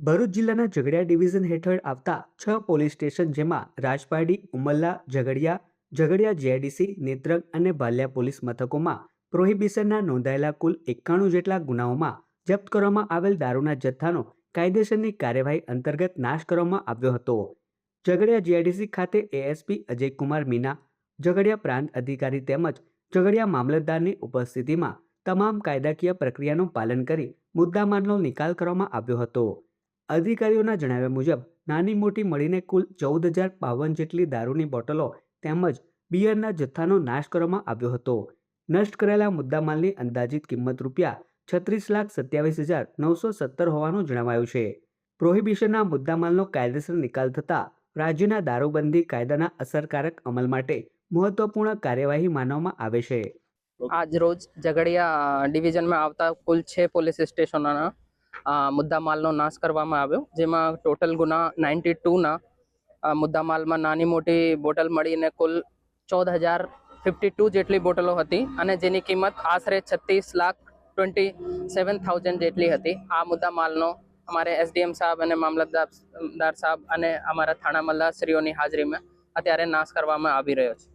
ભરૂચ જિલ્લાના ઝઘડિયા ડિવિઝન હેઠળ આવતા 6 પોલીસ સ્ટેશન જેમાં રાજપારડી, ઉમલ્લા, ઝઘડિયા જીઆઈડીસી, નેત્રંગ અને ભાલિયા પોલીસ મથકોમાં પ્રોહિબિશનના નોંધાયેલા કુલ 91 જેટલા ગુનાઓમાં જપ્ત કરવામાં આવેલ દારૂના જથ્થાનો કાયદેસરની કાર્યવાહી અંતર્ગત નાશ કરવામાં આવ્યો હતો. ઝઘડિયા જીઆઈડીસી ખાતે એએસપી અજયકુમાર મીના, ઝઘડિયા પ્રાંત અધિકારી તેમજ ઝઘડિયા મામલતદારની ઉપસ્થિતિમાં તમામ કાયદાકીય પ્રક્રિયાનું પાલન કરી મુદ્દામાલનો નિકાલ કરવામાં આવ્યો હતો. અધિકારીઓના જણાવ્યા મુજબ નાની મોટી મળીને કુલ 14,052 જેટલી દારૂની બોટલો તેમજ બિયરના જથ્થાનો નાશ કરવામાં આવ્યો હતો. નષ્ટ કરેલા મુદ્દામાલની અંદાજિત કિંમત ₹36,27,917 હોવાનું જણાવાયું છે. પ્રોહિબિશનના મુદ્દામાલનો કાયદેસર નિકાલ થતાં રાજ્યના દારૂબંધી કાયદાના અસરકારક અમલ માટે મહત્વપૂર્ણ કાર્યવાહી માનવામાં આવે છે. આજ રોજ ઝઘડિયા ડિવિઝનમાં આવતા કુલ 6 પોલીસ સ્ટેશનોના મુદ્દામાલનો નાશ કરવામાં આવ્યો, જેમાં ટોટલ ગુના 92ના મુદ્દામાલમાં નાની મોટી બોટલ મળીને કુલ 14,052 જેટલી બોટલો હતી અને જેની કિંમત આશરે 36,27,000 જેટલી હતી. આ મુદ્દામાલનો અમારે એસડીએમ સાહેબ અને મામલતદાર સાહેબ અને અમારા થાણા મલ્લાશ્રીઓની હાજરીમાં અત્યારે નાશ કરવામાં આવી રહ્યો છે.